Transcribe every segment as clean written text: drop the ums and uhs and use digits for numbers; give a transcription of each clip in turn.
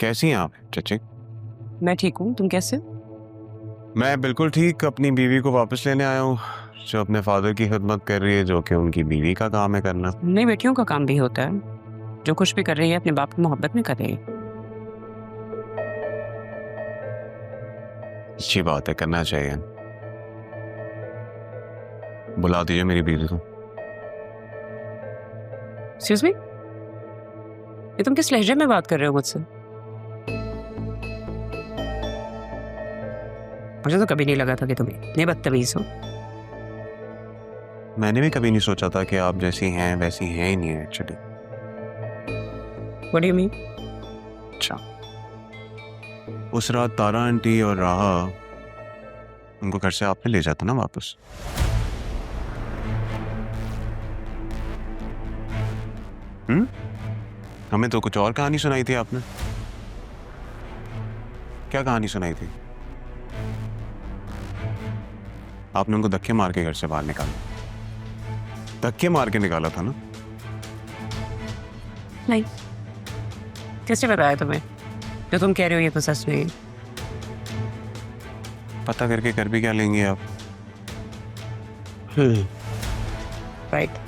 कैसी हैं आप चची? मैं ठीक हूँ, तुम कैसे? मैं बिल्कुल ठीक, अपनी बीवी को वापस लेने आया हूँ जो अपने फादर की खिदमत कर रही है, जो कि उनकी बीवी का काम है करना। नई बेटियों का काम भी होता है, जो कुछ भी कर रही है अपने बाप की मोहब्बत में कर रही है। अच्छी बात है, करना चाहिए। बुला दीजिए मेरी बीवी को। एक्सक्यूज मी, ये तुम किस लहजे में बात कर रहे हो मुझसे? मुझे तो कभी नहीं लगा था कि तुम इतने बदतमीज हो। मैंने भी कभी नहीं सोचा था कि आप जैसी हैं वैसी हैं ही नहीं है actually. What do you mean? अच्छा, उस रात तारा आंटी और राहा उनको घर से आपने ले जाता ना वापस। हमें तो कुछ और कहानी सुनाई थी आपने। क्या कहानी सुनाई थी? आपने उनको धक्के मार के घर से बाहर निकाला। धक्के मार के निकाला था ना? नहीं, किसने बताया तुम्हें? जो तुम कह रहे हो ये तो सच नहीं। पता करके कर भी क्या लेंगे आप? राइट।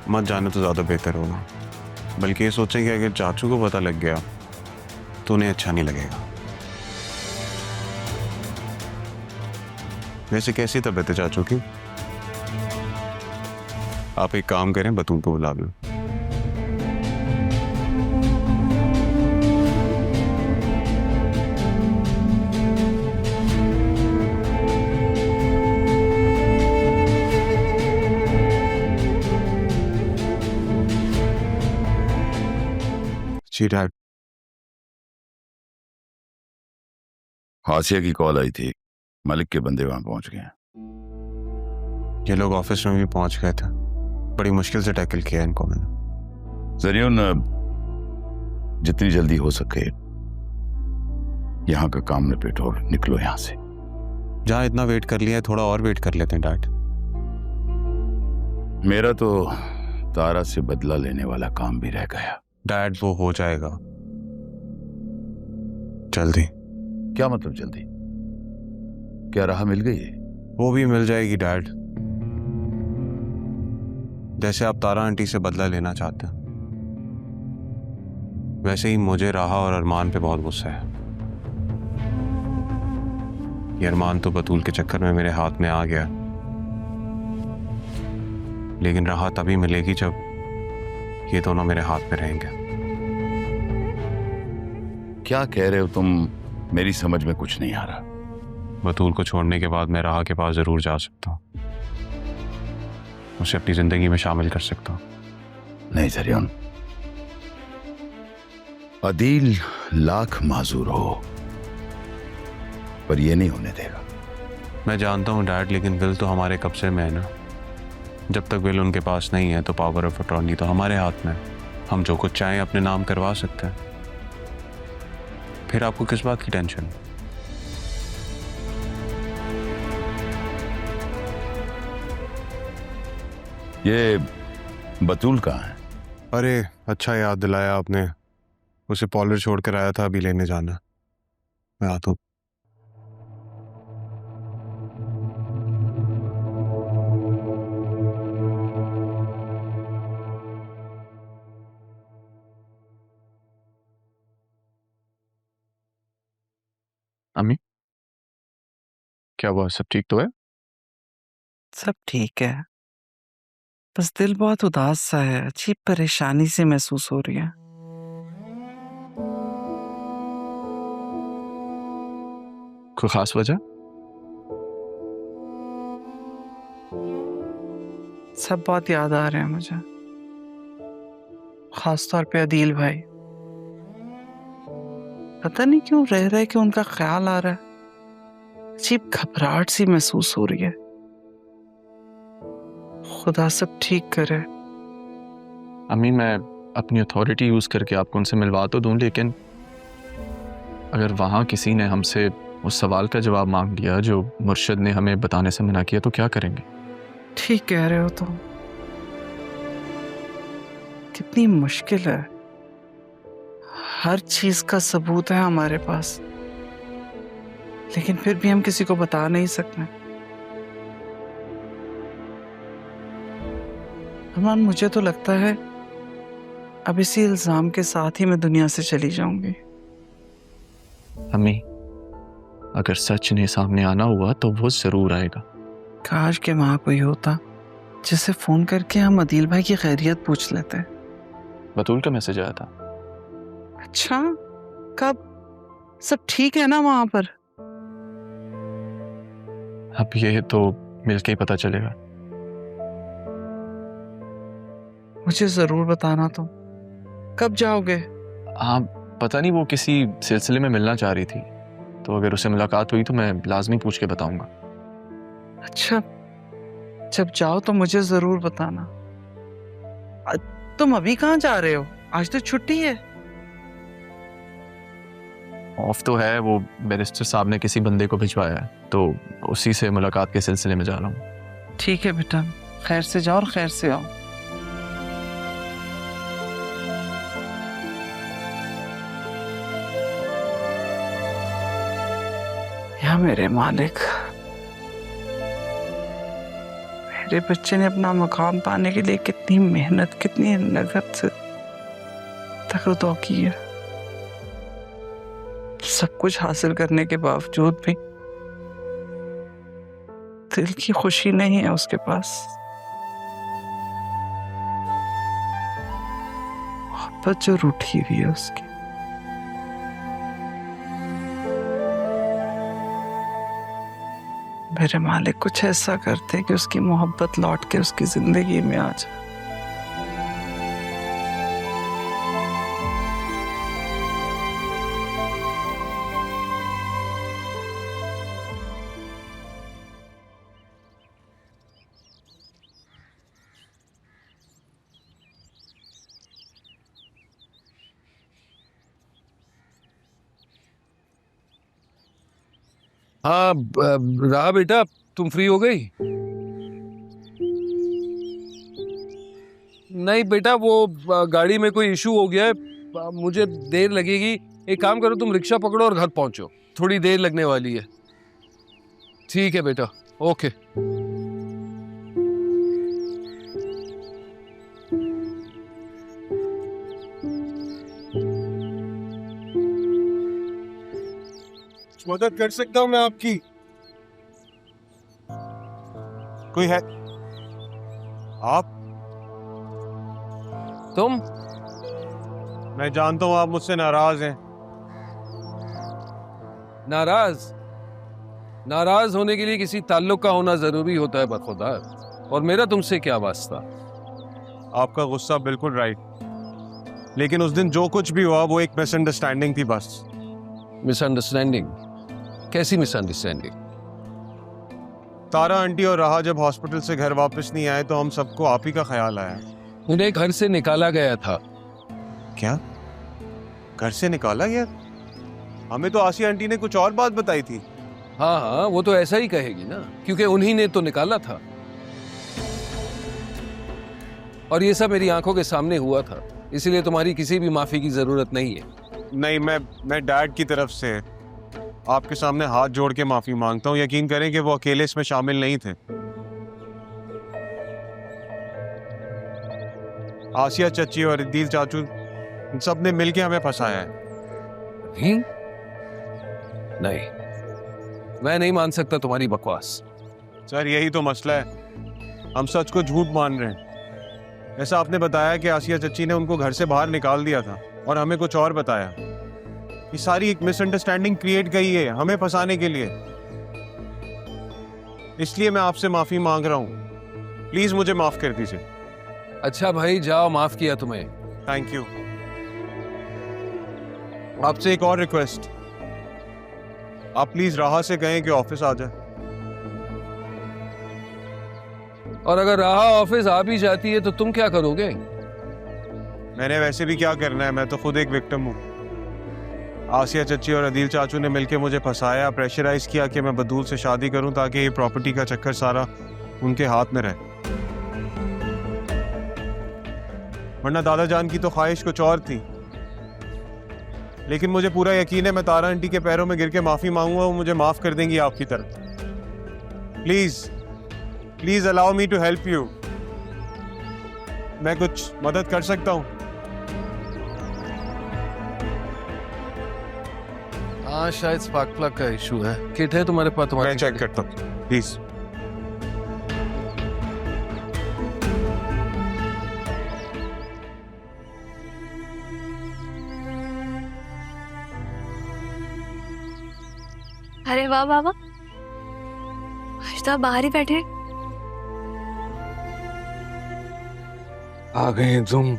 मत जाने तो ज्यादा बेहतर होगा, बल्कि ये सोचें कि अगर चाचू को पता लग गया तो उन्हें अच्छा नहीं लगेगा। वैसे कैसी तबीयत है चाचू की? आप एक काम करें, बतूल को बुला लो। जी डैड। हासिया की कॉल आई थी, मलिक के बंदे वहां पहुंच गए हैं। ये लोग ऑफिस में भी पहुंच गए थे, बड़ी मुश्किल से टैकल किया इनको मैंने। जरियन, जितनी जल्दी हो सके यहाँ का काम निपटो और निकलो यहाँ से। जहां इतना वेट कर लिया है, थोड़ा और वेट कर लेते हैं डैड। मेरा तो तारा से बदला लेने वाला काम भी रह गया। डैड वो हो जाएगा जल्दी। क्या मतलब जल्दी? क्या राह मिल गई है? वो भी मिल जाएगी डैड, जैसे आप तारा आंटी से बदला लेना चाहते हैं वैसे ही मुझे राहा और अरमान पे बहुत गुस्सा है। ये अरमान तो बतूल के चक्कर में मेरे हाथ में आ गया, लेकिन राहा तभी मिलेगी जब ये दोनों मेरे हाथ में रहेंगे। क्या कह रहे हो तुम? मेरी समझ में कुछ नहीं आ रहा। बतूल को छोड़ने के बाद मैं राहा के पास जरूर जा सकता हूँ, उसे अपनी जिंदगी में शामिल कर सकता हूँ। नहीं जरियन, अदील लाख माजूर हो पर यह नहीं होने देगा। मैं जानता हूँ डैड, लेकिन विल तो हमारे कब्जे में है ना। जब तक विल उनके पास नहीं है तो पावर ऑफ अटॉर्नी तो हमारे हाथ में है। हम जो कुछ चाहें अपने नाम करवा सकते हैं। फिर आपको किस बात की टेंशन? ये बतूल कहाँ है? अरे अच्छा याद दिलाया आपने, उसे पॉलर छोड़ कर आया था, अभी लेने जाना। मैं आता हूँ। अम्मी, क्या हुआ? सब ठीक तो है? सब ठीक है, बस दिल बहुत उदास सा है, अजीब परेशानी सी महसूस हो रही है। कोई खास वजह? सब बहुत याद आ रहे हैं मुझे, खास तौर पे अदील भाई। पता नहीं क्यों रह रहे कि उनका ख्याल आ रहा है, अजीब घबराहट सी महसूस हो रही है। खुदा सब ठीक करे। अम्मी, मैं अपनी अथॉरिटी यूज़ करके आपको उनसे मिलवा तो दूं, लेकिन अगर वहाँ किसी ने हमसे उस सवाल का जवाब मांग लिया जो मुर्शिद ने हमें बताने से मना किया, तो क्या करेंगे? ठीक कह रहे हो तुम, कितनी मुश्किल है। हर चीज का सबूत है हमारे पास, लेकिन फिर भी हम किसी को बता नहीं सकते। अरमान, मुझे तो लगता है अब इसी इल्जाम के साथ ही मैं दुनिया से चली जाऊंगी। अम्मी, अगर सच ने सामने आना हुआ तो वो जरूर आएगा। काश के वहां कोई होता जिसे फोन करके हम अदील भाई की खैरियत पूछ लेते। बतूल का मैसेज आया था। अच्छा, कब? सब ठीक है ना वहां पर? अब ये तो मिलके ही पता चलेगा। मुझे जरूर बताना तुम। कब जाओगे? हाँ, पता नहीं, वो किसी सिलसिले में मिलना चाह रही थी, तो अगर उससे मुलाकात हुई तो मैं लाजमी पूछ के बताऊंगा। अच्छा, जब जाओ तो मुझे जरूर बताना। तुम अभी कहाँ जा रहे हो? आज तो छुट्टी है। ऑफ तो है, वो बैरिस्टर साहब ने किसी बंदे को भिजवाया है, तो उसी से मुलाकात के सिलसिले में जा रहा हूँ। ठीक है बेटा, खैर से जाओ और खैर से आओ। या मेरे मालिक, मेरे बच्चे ने अपना मकाम पाने के लिए कितनी मेहनत, कितनी लगत से तकरदो की है। सब कुछ हासिल करने के बावजूद भी दिल की खुशी नहीं है उसके पास। मोहब्बत जो रूठी हुई है उसकी। मेरे मालिक कुछ ऐसा करते कि उसकी मोहब्बत लौट के उसकी जिंदगी में आ जाए। हाँ रहा बेटा, तुम फ्री हो गई? नहीं बेटा, वो गाड़ी में कोई इशू हो गया है, मुझे देर लगेगी। एक काम करो, तुम रिक्शा पकड़ो और घर पहुंचो, थोड़ी देर लगने वाली है। ठीक है बेटा, ओके। मदद कर सकता हूं मैं आपकी? कोई है? आप? तुम? मैं जानता हूं आप मुझसे नाराज हैं। नाराज? नाराज होने के लिए किसी ताल्लुक का होना जरूरी होता है बरखुदा, और मेरा तुमसे क्या वास्ता? आपका गुस्सा बिल्कुल राइट, लेकिन उस दिन जो कुछ भी हुआ वो एक मिसअंडरस्टैंडिंग थी बस। मिसअंडरस्टैंडिंग? कैसी मिसअंडरस्टैंडिंग? तारा आंटी और राहा जब हॉस्पिटल से घर वापस नहीं आए तो हम सबको आप ही का ख्याल आया। उन्हें घर से निकाला गया था। क्या? घर से निकाला गया? हमें तो आसिया आंटी ने कुछ और बात बताई थी। हाँ हाँ, वो तो ऐसा ही कहेगी ना, क्योंकि उन्हीं ने तो निकाला था, और ये सब मेरी आंखों के सामने हुआ था, इसलिए तुम्हारी किसी भी माफी की जरूरत नहीं है। नहीं, मैं डैड की तरफ से आपके सामने हाथ जोड़ के माफी मांगता हूँ। यकीन करें कि वो अकेले इसमें शामिल नहीं थे। आसिया चची और अदील चाचू, इन सब ने मिलके हमें फंसाया है। नहीं, मैं नहीं मान सकता तुम्हारी बकवास। सर, यही तो मसला है, हम सच को झूठ मान रहे हैं। ऐसा आपने बताया कि आसिया चची ने उनको घर से बाहर निकाल दिया था और हमें कुछ और बताया। ये सारी एक मिसअंडरस्टैंडिंग क्रिएट गई है हमें फंसाने के लिए। इसलिए मैं आपसे माफी मांग रहा हूँ, प्लीज मुझे माफ कर दीजिए। अच्छा भाई, जाओ, माफ किया तुम्हें। Thank you. आपसे एक और रिक्वेस्ट, आप प्लीज राहा से कहें कि ऑफिस आ जाए। और अगर राहा ऑफिस आ भी जाती है तो तुम क्या करोगे? मैंने वैसे भी क्या करना है, मैं तो खुद एक विक्टिम हूँ। आसिया चची और अदील चाचू ने मिलकर मुझे फंसाया, प्रेशराइज किया कि मैं बदूल से शादी करूं ताकि ये प्रॉपर्टी का चक्कर सारा उनके हाथ में रहे। वरना दादा जान की तो ख्वाहिश कुछ और थी। लेकिन मुझे पूरा यकीन है मैं तारा आंटी के पैरों में गिर के माफी मांगूंगा, वो मुझे माफ कर देंगी आपकी तरफ। Please please allow me to help you. मैं कुछ मदद कर सकता हूँ? हाँ शायद स्पार्क प्लग का इशू है। किट है तुम्हारे पास? तुम्हारे मैं चेक करता हूँ प्लीज। अरे वाह बाबा, आज तो आप बाहर ही बैठे हैं। आ गए तुम।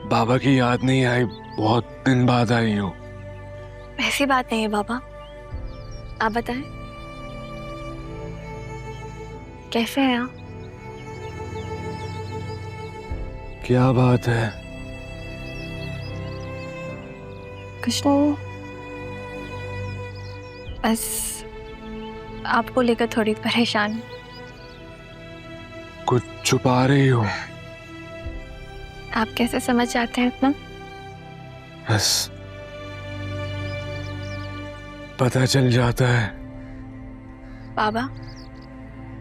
बाबा की याद नहीं आई? बहुत दिन बाद आई हो। ऐसी बात नहीं है बाबा, आप बताएं कैसे हैं आप? क्या बात है? कुछ नहीं, बस आपको लेकर थोड़ी परेशान हूं। कुछ छुपा रही हो? आप कैसे समझ जाते हैं इतना? बस पता चल जाता है। बाबा,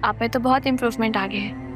आप में तो बहुत इम्प्रूवमेंट आ गया है।